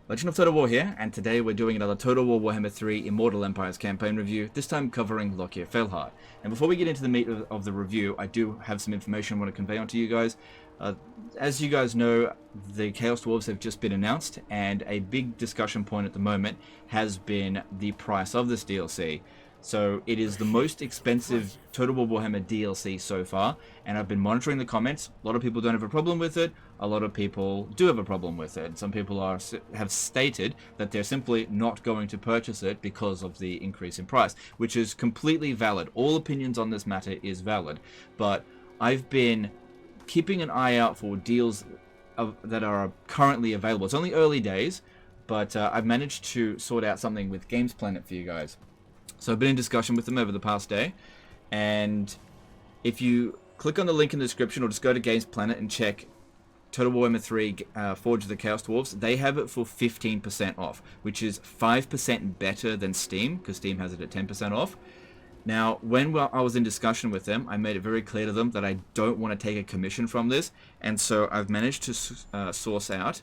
Legend of Total War here, and today we're doing another Total War Warhammer 3 Immortal Empires campaign review, this time covering Lokhir Fellheart. And before we get into the meat of the review, I do have some information I want to convey onto you guys. As you guys know, the Chaos Dwarves have just been announced, and a big discussion point at the moment has been the price of this DLC. So it is the most expensive Total War Warhammer DLC so far, and I've been monitoring the comments. A lot of people don't have a problem with it. A lot of people do have a problem with it. Some people have stated that they're simply not going to purchase it because of the increase in price, which is completely valid. All opinions on this matter is valid, but I've been keeping an eye out for deals that are currently available. It's only early days, but I've managed to sort out something with Games Planet for you guys. So I've been in discussion with them over the past day, and if you click on the link in the description or just go to Games Planet and check Total War Warhammer 3 Forge of the Chaos Dwarves, they have it for 15% off, which is 5% better than Steam, because Steam has it at 10% off. Now, when I was in discussion with them, I made it very clear to them that I don't want to take a commission from this, and so I've managed to source out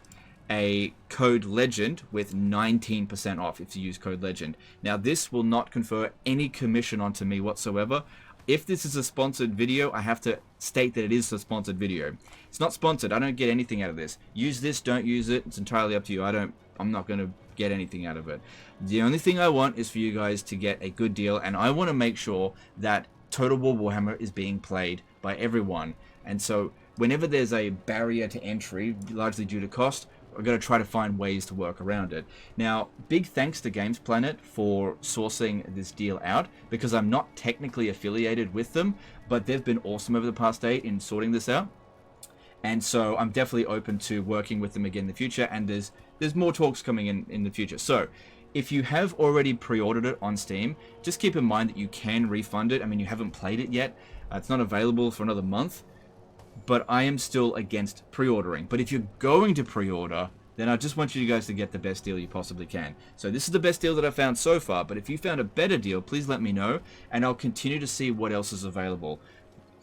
a code legend with 19% off if you use code legend. Now, this will not confer any commission onto me whatsoever. If this is a sponsored video, I have to state that it is a sponsored video. It's not sponsored. I don't get anything out of this. Use this, don't use it. It's entirely up to you. I'm not going to get anything out of it. The only thing I want is for you guys to get a good deal, and I want to make sure that Total War Warhammer is being played by everyone. And so whenever there's a barrier to entry, largely due to cost, we're going to try to find ways to work around it. Now, big thanks to Games Planet for sourcing this deal out, because I'm not technically affiliated with them, but they've been awesome over the past day in sorting this out. And so I'm definitely open to working with them again in the future, and there's more talks coming in the future. So if you have already pre-ordered it on Steam, just keep in mind that you can refund it. I mean, you haven't played it yet. It's not available for another month. But I am still against pre-ordering. But if you're going to pre-order, then I just want you guys to get the best deal you possibly can. So this is the best deal that I've found so far, but if you found a better deal, please let me know, and I'll continue to see what else is available.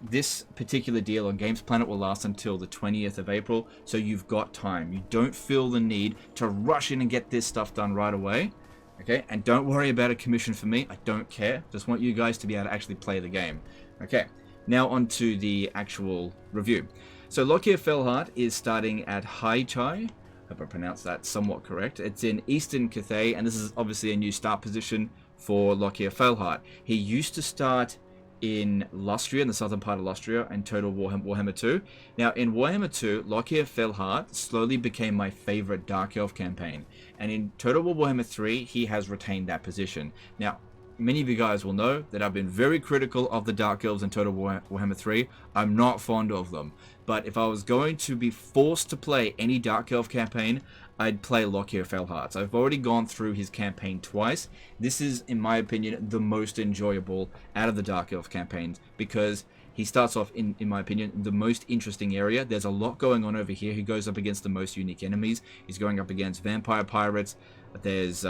This particular deal on Games Planet will last until the 20th of April, so you've got time. You don't feel the need to rush in and get this stuff done right away. Okay, and don't worry about a commission for me. I don't care. Just want you guys to be able to actually play the game. Okay. Now on to the actual review. So Lokhir Fellheart is starting at Hai Chai. Hope I pronounced that somewhat correct. It's in Eastern Cathay, and this is obviously a new start position for Lokhir Fellheart. He used to start in Lustria, in the southern part of Lustria, and Total Warhammer 2. Now, in Warhammer 2, Lokhir Fellheart slowly became my favorite Dark Elf campaign. And in Total War Warhammer 3, he has retained that position. Now, many of you guys will know that I've been very critical of the Dark Elves in Total Warhammer 3. I'm not fond of them. But if I was going to be forced to play any Dark Elf campaign, I'd play Lokhir Fellheart. I've already gone through his campaign twice. This is, in my opinion, the most enjoyable out of the Dark Elf campaigns, because he starts off, in my opinion, the most interesting area. There's a lot going on over here. He goes up against the most unique enemies. He's going up against vampire pirates. There's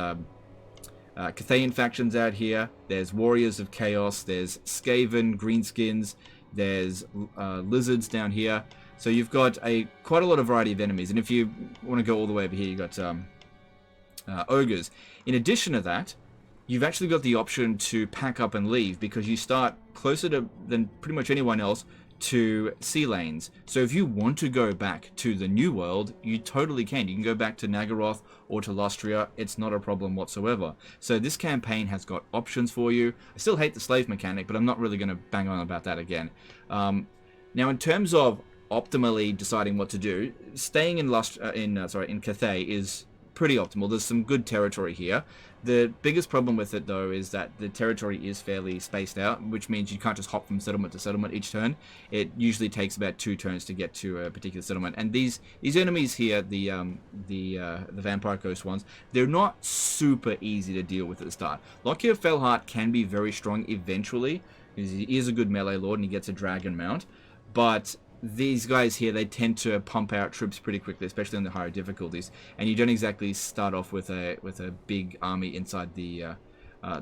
Cathayan factions out here. There's Warriors of Chaos. There's Skaven, Greenskins. There's Lizards down here. So you've got quite a lot of variety of enemies. And if you want to go all the way over here, you've got Ogres. In addition to that, you've actually got the option to pack up and leave, because you start closer than pretty much anyone else to sea lanes. So if you want to go back to the new world, you totally can. You can go back to Nagaroth or to Lustria. It's not a problem whatsoever. So this campaign has got options for you. I still hate the slave mechanic, but I'm not really going to bang on about that again. Now, in terms of optimally deciding what to do, staying in Cathay is pretty optimal. There's some good territory here. The biggest problem with it, though, is that the territory is fairly spaced out, which means you can't just hop from settlement to settlement each turn. It usually takes about 2 turns to get to a particular settlement. And these enemies here, the vampire ghost ones, they're not super easy to deal with at the start. Lokhir Fellheart can be very strong eventually, because he is a good melee lord and he gets a dragon mount, but these guys here, they tend to pump out troops pretty quickly, especially on the higher difficulties, and you don't exactly start off with a big army inside the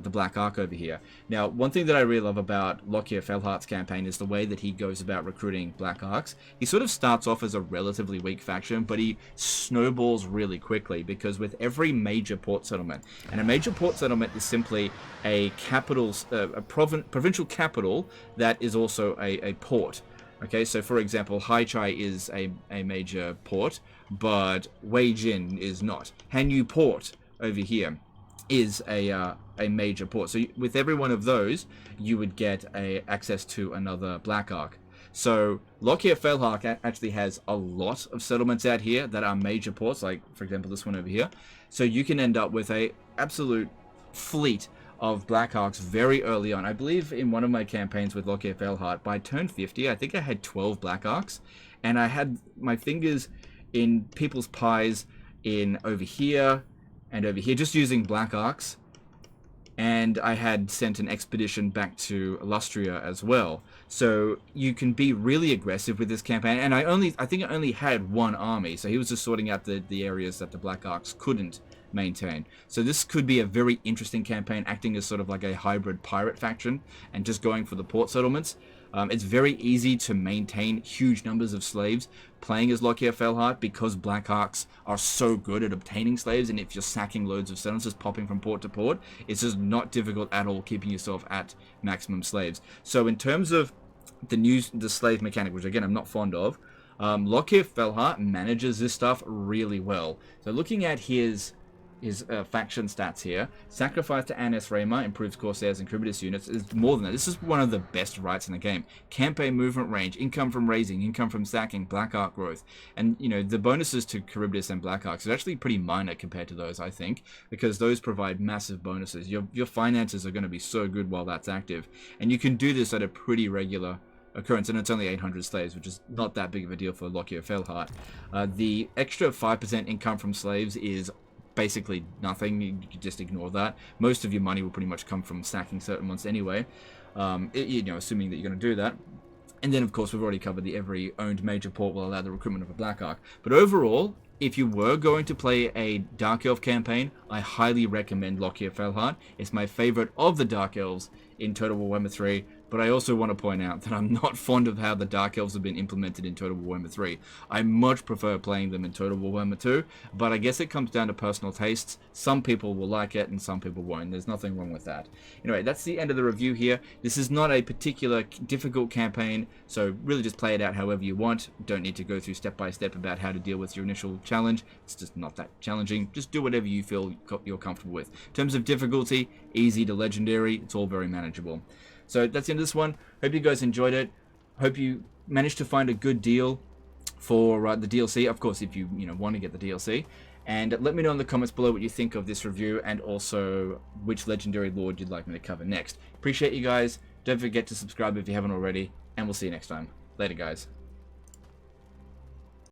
the Black Ark over here. Now, one thing that I really love about Lokhir Fellheart's campaign is the way that he goes about recruiting Black Arks. He sort of starts off as a relatively weak faction, but he snowballs really quickly, because with every major port settlement, and a major port settlement is simply a capital, a provincial capital that is also a port. Okay, so for example, Haichai is a major port, but Weijin is not. Hanyu Port over here is a major port. So with every one of those, you would get access to another Black Ark. So Lokhir Fellheart actually has a lot of settlements out here that are major ports, like for example this one over here. So you can end up with a absolute fleet of Black Arks very early on. I believe in one of my campaigns with Lokhir Fellheart, by turn 50, I think I had 12 Black Arks, and I had my fingers in people's pies in over here and over here, just using Black Arks. And I had sent an expedition back to Illustria as well. So you can be really aggressive with this campaign. And I think I only had one army, so he was just sorting out the areas that the Black Arks couldn't maintain. So this could be a very interesting campaign, acting as sort of like a hybrid pirate faction and just going for the port settlements. It's very easy to maintain huge numbers of slaves playing as Lokhir Fellheart, because Black Arks are so good at obtaining slaves, and if you're sacking loads of settlements, just popping from port to port, it's just not difficult at all keeping yourself at maximum slaves. So in terms of the slave mechanic, which again I'm not fond of, Lokhir Fellheart manages this stuff really well. So looking at his faction stats here, sacrifice to Anis Rayma improves Corsairs and Cribidus units. Is more than that. This is one of the best rights in the game. Campaign movement range, income from raising, income from sacking, Black Ark growth. And you know, the bonuses to Charybdis and Black Arks is actually pretty minor compared to those, I think, because those provide massive bonuses. Your finances are going to be so good while that's active, and you can do this at a pretty regular occurrence, and it's only 800 slaves, which is not that big of a deal for Lokhir Fellheart. The extra 5% income from slaves is basically nothing. You can just ignore that. Most of your money will pretty much come from sacking certain ones anyway, you know, assuming that you're going to do that. And then of course we've already covered the every owned major port will allow the recruitment of a Black Ark. But overall, if you were going to play a Dark Elf campaign, I highly recommend Lokhir Fellheart. It's my favorite of the Dark Elves in Total Warhammer 3, but I also want to point out that I'm not fond of how the Dark Elves have been implemented in Total Warhammer 3. I much prefer playing them in Total Warhammer 2, but I guess it comes down to personal tastes. Some people will like it and some people won't. There's nothing wrong with that. Anyway, that's the end of the review here. This is not a particular difficult campaign, so really just play it out however you want. Don't need to go through step by step about how to deal with your initial challenge. It's just not that challenging. Just do whatever you feel you're comfortable with. In terms of difficulty, easy to legendary, it's all very manageable. So that's the end of this one. Hope you guys enjoyed it. Hope you managed to find a good deal for the DLC. Of course, if you want to get the DLC. And let me know in the comments below what you think of this review, and also which legendary lord you'd like me to cover next. Appreciate you guys. Don't forget to subscribe if you haven't already, and we'll see you next time. Later, guys.